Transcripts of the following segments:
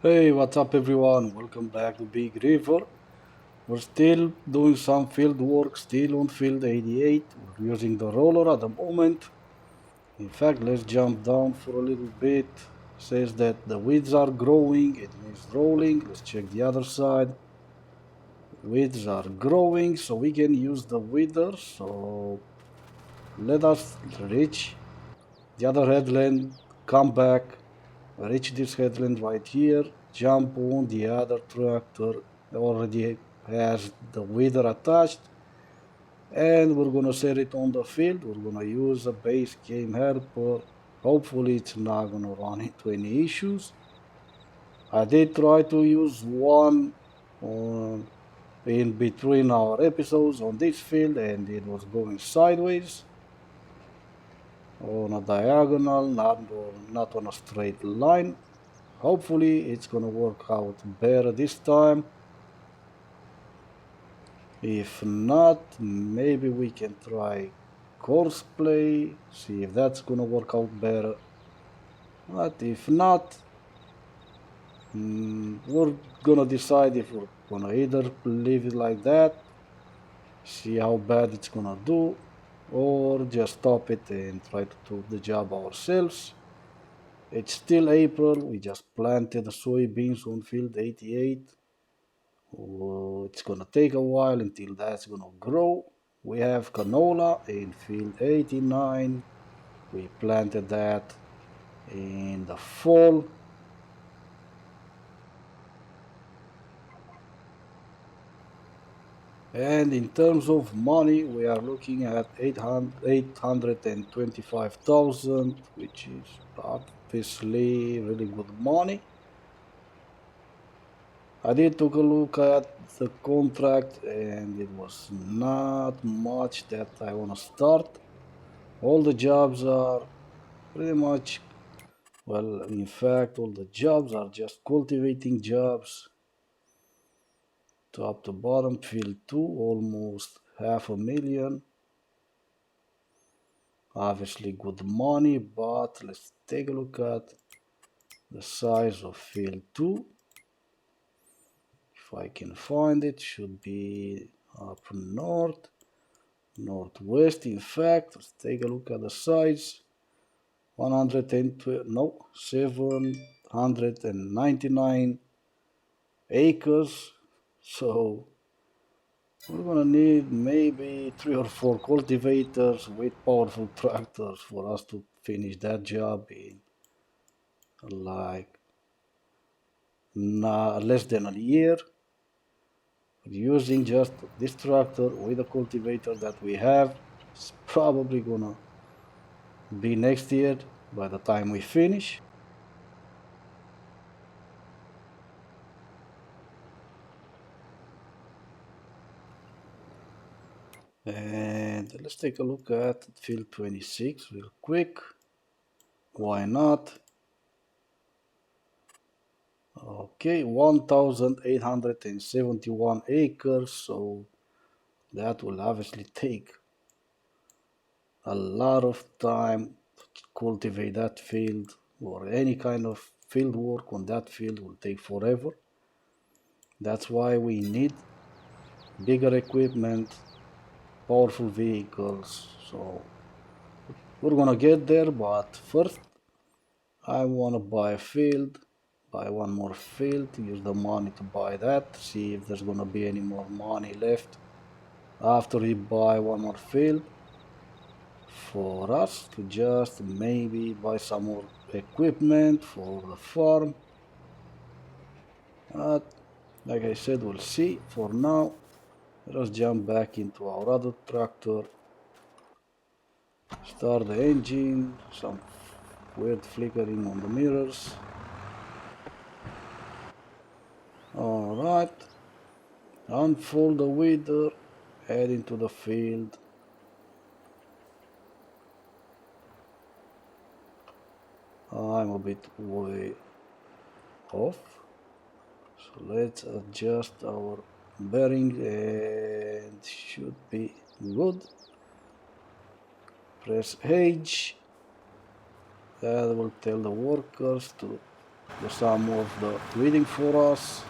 Hey, what's up everyone? Welcome back to BigRiver. We're still doing some field work, still on field 88. We're using the roller at the moment. In fact, let's jump down for a little bit. Says that the weeds are growing, it means rolling. Let's check the other side. Weeds are growing, so we can use the weeder. So let us reach the other headland, come back, reach this headland right here, jump on the other tractor already has the weather attached, and we're gonna set it on the field. We're gonna use a base game helper. Hopefully it's not gonna run into any issues. I did try to use one on in between our episodes on this field and it was going sideways on a diagonal, not on a straight line. Hopefully it's gonna work out better this time. If not, maybe we can try course play, see if that's gonna work out better. But if not, we're gonna decide if we're gonna either leave it like that, see how bad it's gonna do, or just stop it and try to do the job ourselves. It's still April, we just planted the soybeans on field 88. It's gonna take a while until that's gonna grow. We have canola in field 89. We planted that in the fall. And in terms of money, we are looking at 825,000, which is obviously really good money. I did took a look at the contract and it was not much that I want to start. All the jobs are pretty much, well, in fact, all the jobs are just cultivating jobs. Top to bottom, field 2, almost half a million. Obviously good money, but let's take a look at the size of field 2. If I can find it, should be up north, northwest. In fact, let's take a look at the size. 120, no, 799 acres. So we're gonna need maybe 3 or 4 cultivators with powerful tractors for us to finish that job in like less than a year. Using just this tractor with the cultivator that we have, it's probably gonna be next year by the time we finish. And let's take a look at field 26 real quick. Why not? Okay, 1,871 acres, so that will obviously take a lot of time to cultivate that field, or any kind of field work on that field will take forever. That's why we need bigger equipment, powerful vehicles. So we're gonna get there, but first I wanna buy a field, buy one more field, use the money to buy that, see if there's gonna be any more money left after we buy one more field for us to just maybe buy some more equipment for the farm. But like I said, we'll see. For now, let's jump back into our other tractor, start the engine, some weird flickering on the mirrors. Alright, unfold the weeder, head into the field. I'm a bit way off, so let's adjust our bearing and should be good. Press H, that will tell the workers to There's some of the weeding for us.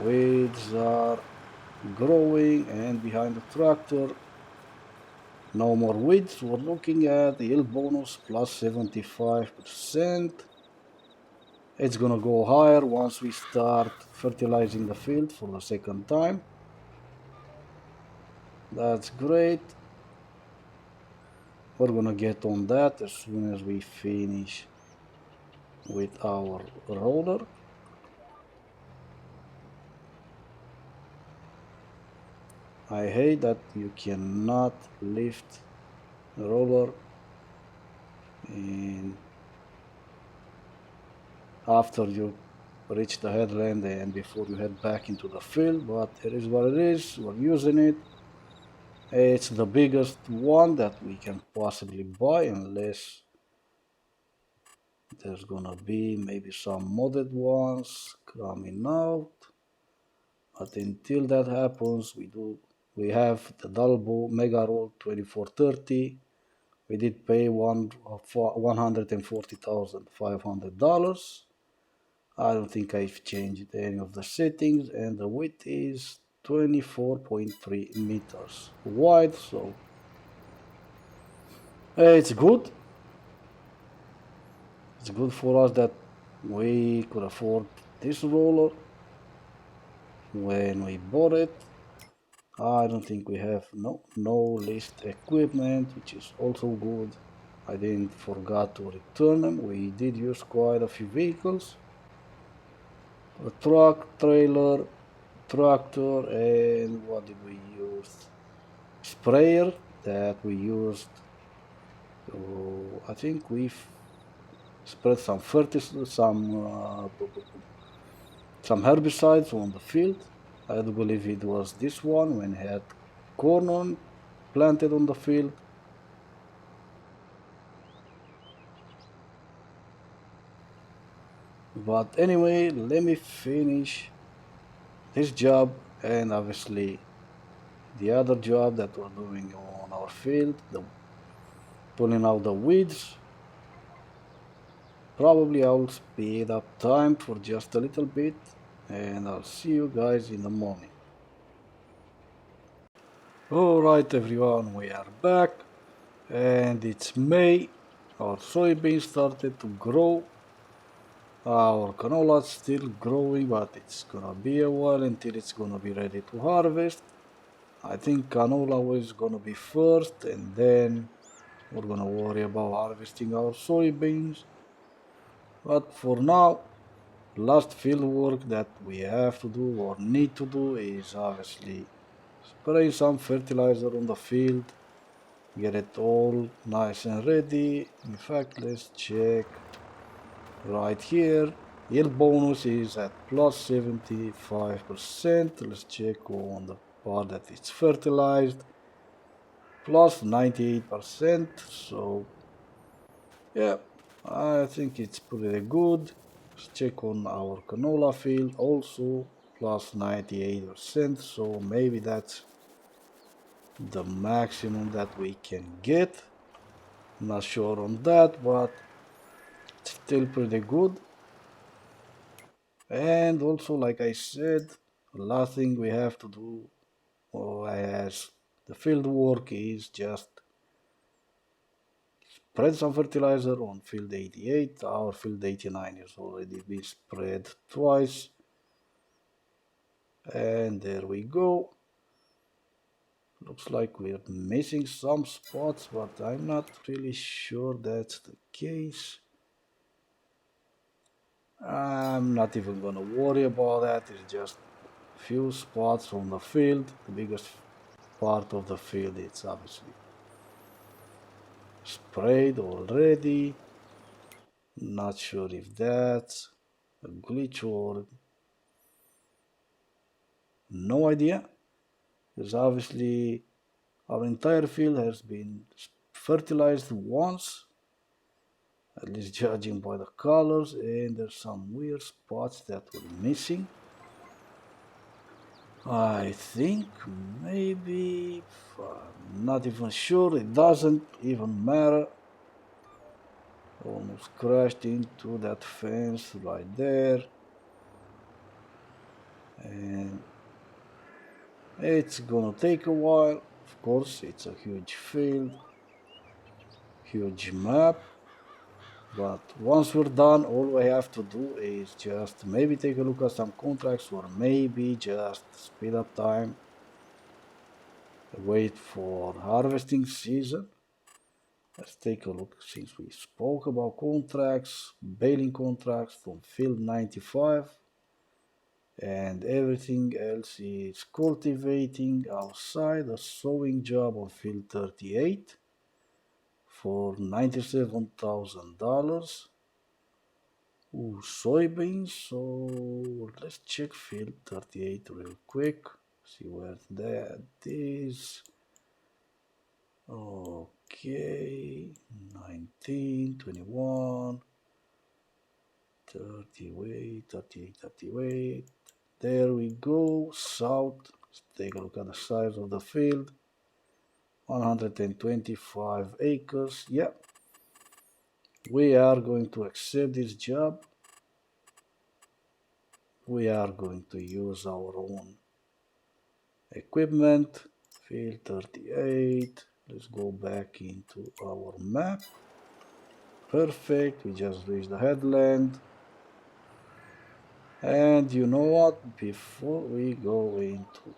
Weeds are growing, and behind the tractor, no more weeds. We're looking at the yield bonus plus 75%. It's gonna go higher once we start fertilizing the field for the second time. That's great. We're gonna get on that as soon as we finish with our roller. I hate that you cannot lift the roller in after you reach the headland and before you head back into the field, but it is what it is. We're using it. It's the biggest one that we can possibly buy unless there's gonna be maybe some modded ones coming out. But until that happens, we have the Dalbo Mega Roll 2430. We did pay $140,500. I don't think I've changed any of the settings, and the width is 24.3 meters wide, so it's good. It's good for us that we could afford this roller when we bought it. I don't think we have no list equipment, which is also good. I didn't forget to return them. We did use quite a few vehicles. A truck, trailer, tractor, and what did we use? Sprayer that we used. I think we've spread some fertilizer, some herbicides on the field. I do believe it was this one when it had corn planted on the field. But anyway, let me finish this job and obviously the other job that we're doing on our field, pulling out the weeds. Probably I'll speed up time for just a little bit and I'll see you guys in the morning. Alright everyone, we are back and it's May. Our soybeans started to grow. Our canola is still growing, but it's gonna be a while until it's gonna be ready to harvest. I think canola was gonna be first and then we're gonna worry about harvesting our soybeans. But for now, last field work that we have to do or need to do is obviously spray some fertilizer on the field, get it all nice and ready. In fact, let's check right here. Yield bonus is at plus 75%. Let's check on the part that it's fertilized. Plus 98%. So yeah, I think it's pretty good. Let's check on our canola field also plus 98%. So maybe that's the maximum that we can get. Not sure on that, but it's still pretty good. And also, like I said, the last thing we have to do as the field work is just spread some fertilizer on field 88. Our field 89 is already been spread twice. And there we go. Looks like we're missing some spots, but I'm not really sure that's the case. I'm not even gonna worry about that. It's just a few spots on the field. The biggest part of the field it's obviously sprayed already. Not sure if that's a glitch or no idea. Because obviously our entire field has been fertilized once, at least judging by the colors, and there's some weird spots that were missing. I think maybe, I'm not even sure, it doesn't even matter. Almost crashed into that fence right there. And it's gonna take a while. Of course, it's a huge field, huge map. But once we're done, all we have to do is just maybe take a look at some contracts or maybe just speed up time, wait for harvesting season. Let's take a look since we spoke about contracts, baling contracts from field 95 and everything else is cultivating outside, a sowing job on field 38 for $97,000. Ooh, soybeans, so let's check field 38 real quick, see where that is. Okay, 19, 21, 30, wait, 38, 30, wait. There we go, south. Let's take a look at the size of the field. 125 acres. Yeah, we are going to accept this job. We are going to use our own equipment. Field 38. Let's go back into our map. Perfect. We just reached the headland. And you know what? Before we go into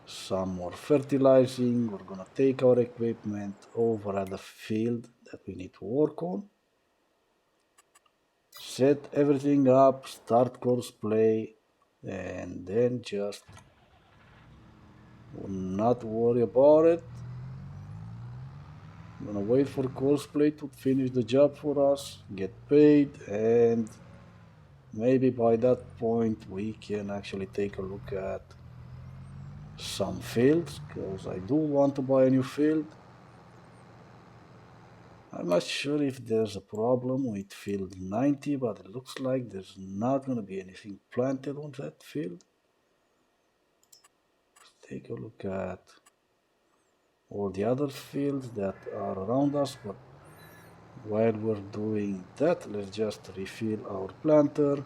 some more fertilizing, we're gonna take our equipment over at the field that we need to work on. Set everything up, start course play, and then just not worry about it. I'm gonna wait for course play to finish the job for us, get paid, and maybe by that point we can actually take a look at some fields, because I do want to buy a new field. I'm not sure if there's a problem with field 90, but it looks like there's not gonna be anything planted on that field. Let's take a look at all the other fields that are around us, but while we're doing that, let's just refill our planter.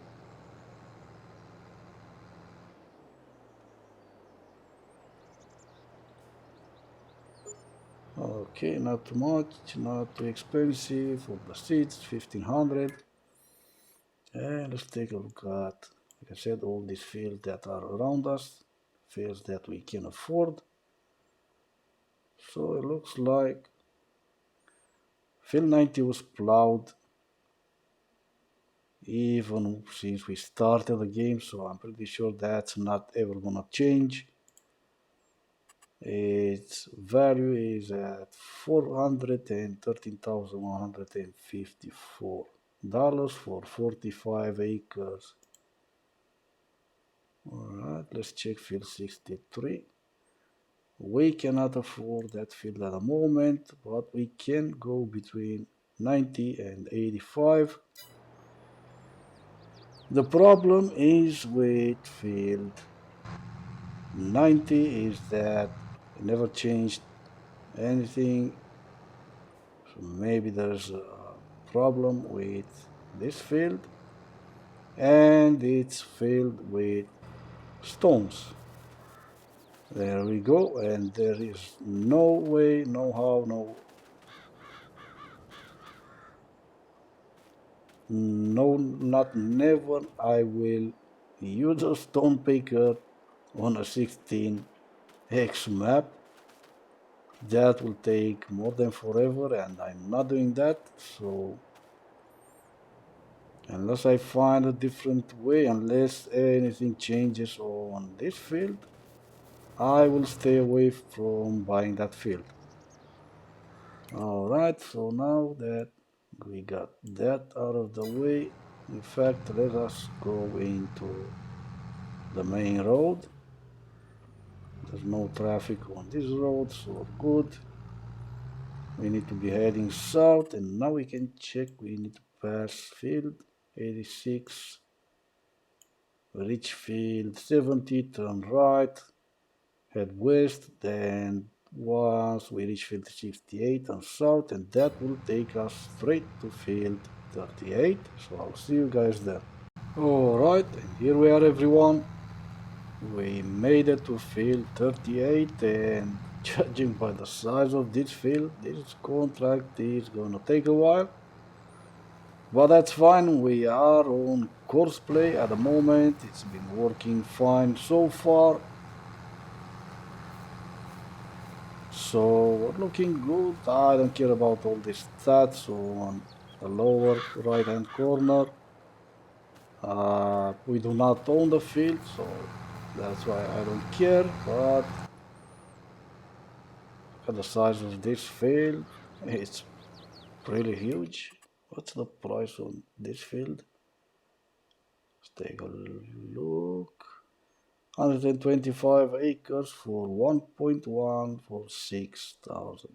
Okay, not too much, not too expensive. For the seeds, 1500. And let's take a look at, like I said, all these fields that are around us, fields that we can afford. So it looks like field 90 was plowed even since we started the game, so I'm pretty sure that's not ever gonna change. Its value is at $413,154 for 45 acres. Alright, let's check field 63. We cannot afford that field at the moment, but we can go between 90 and 85. The problem is with field 90 is that it never changed anything. So maybe there's a problem with this field, and it's filled with stones. There we go, and there is no way, no how, not never I will use a stone picker on a 16x map. That will take more than forever, and I'm not doing that. So unless I find a different way, unless anything changes on this field, I will stay away from buying that field. Alright, so now that we got that out of the way, in fact, let us go into the main road. There's no traffic on this road, so good. We need to be heading south, and now we can check. We need to pass field 86, reach field 70, turn right, head west, then once we reach field 68 and south, and that will take us straight to field 38. So I'll see you guys there. Alright, and here we are everyone. We made it to field 38, and judging by the size of this field, this contract is gonna take a while. But that's fine, we are on course play at the moment. It's been working fine so far. So we're looking good. I don't care about all these stats on the lower right hand corner. We do not own the field, so that's why I don't care. But look at the size of this field. It's really huge. What's the price on this field? Let's take a look. 125 acres for 1.1 for $6,000.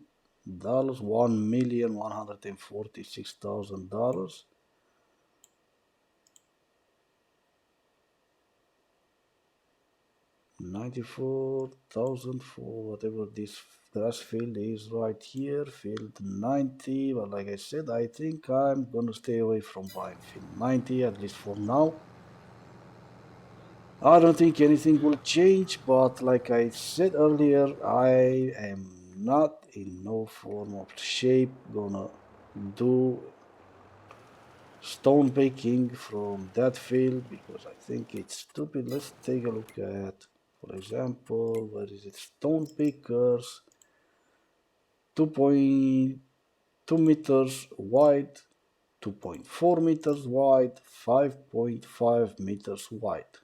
$1,146,000. 94,000 for whatever this grass field is right here, field 90. But like I said, I think I'm gonna stay away from buying field 90, at least for now. I don't think anything will change, but like I said earlier, I am not in no form of shape gonna do stone baking from that field because I think it's stupid. Let's take a look at, for example, where is it? Stone pickers, 2.2 meters wide, 2.4 meters wide, 5.5 meters wide.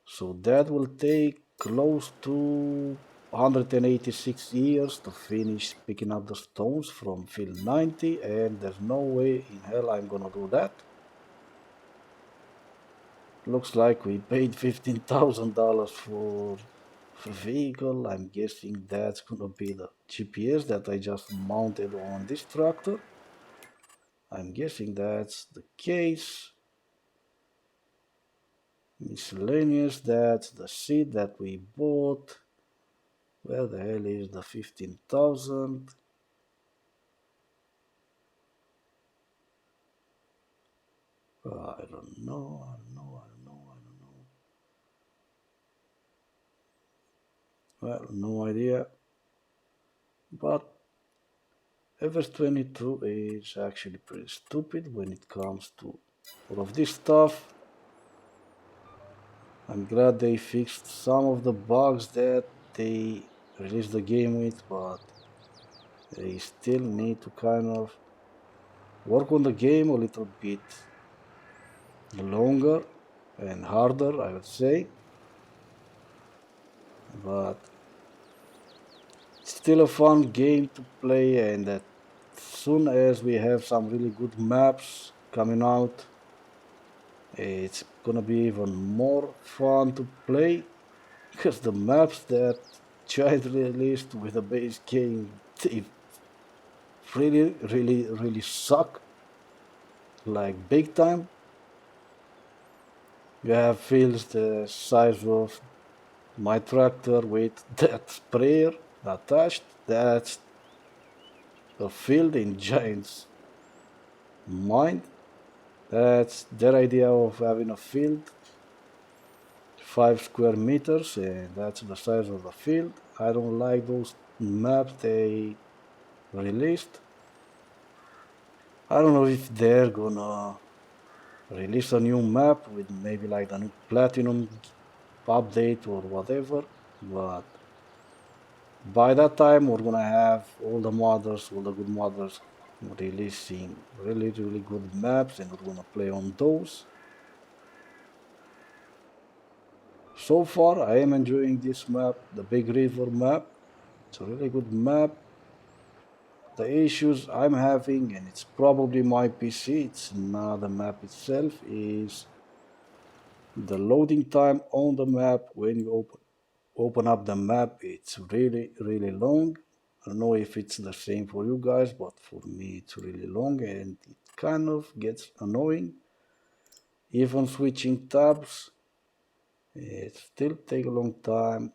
So that will take close to 186 years to finish picking up the stones from field 90, and there's no way in hell I'm gonna do that. Looks like we paid $15,000 for a vehicle. I'm guessing that's gonna be the GPS that I just mounted on this tractor. I'm guessing that's the case. Miscellaneous, that's the seed that we bought. Where the hell is the 15,000? I don't know, I don't know, I don't know, I don't know. Well, no idea. But FS 22 is actually pretty stupid when it comes to all of this stuff. I'm glad they fixed some of the bugs that they released the game with, but they still need to kind of work on the game a little bit longer and harder, I would say. But it's still a fun game to play, and as soon as we have some really good maps coming out, it's gonna be even more fun to play because the maps that Child released with the base game, they really suck, like big time. You have fields the size of my tractor with that sprayer attached. That's a field in Giant's mind. That's their idea of having a field, 5 square meters, and that's the size of the field. I don't like those maps they released. I don't know if they're gonna release a new map with maybe like the new platinum update or whatever, but by that time we're gonna have all the modders, all the good modders releasing really good maps, and we're gonna play on those. So far I am enjoying this map, the BigRiver map. It's a really good map. The issues I'm having, and it's probably my PC, it's not the map itself, is the loading time on the map. When you open up the map, it's really long. I don't know if it's the same for you guys, but for me it's really long and it kind of gets annoying. Even switching tabs, it still takes a long time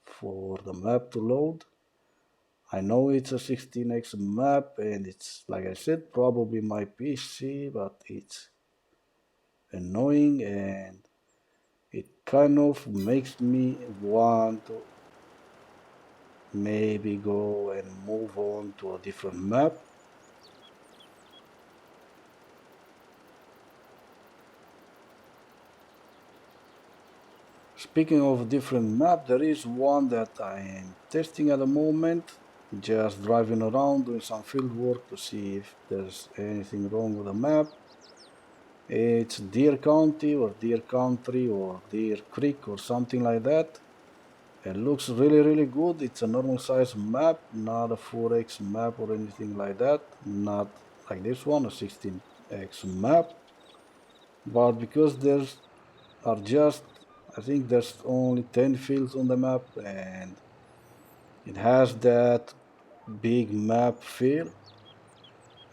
for the map to load. I know it's a 16x map and it's, like I said, probably my PC, but it's annoying and it kind of makes me want to maybe go and move on to a different map. Speaking of different map, there is one that I am testing at the moment. Just driving around doing some field work to see if there's anything wrong with the map. It's Deer County or Deer Country or Deer Creek or something like that. It looks really good. It's a normal size map, not a 4x map or anything like that. Not like this one, a 16x map. But because there's are just, I think there's only 10 fields on the map and it has that big map feel.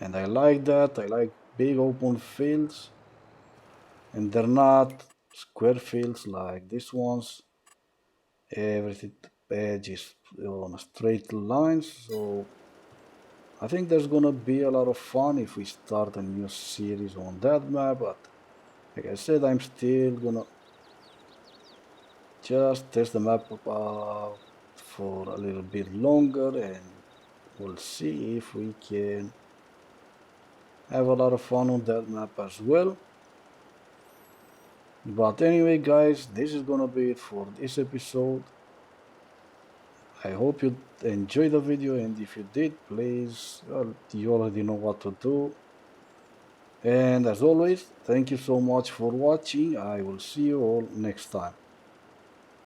And I like that. I like big open fields and they're not square fields like this ones. Everything edge is on a straight line, so I think there's gonna be a lot of fun if we start a new series on that map. But like I said, I'm still gonna just test the map out for a little bit longer and we'll see if we can have a lot of fun on that map as well. But anyway, guys, this is gonna be it for this episode. I hope you enjoyed the video, and if you did, please, well, you already know what to do. And as always, thank you so much for watching. I will see you all next time.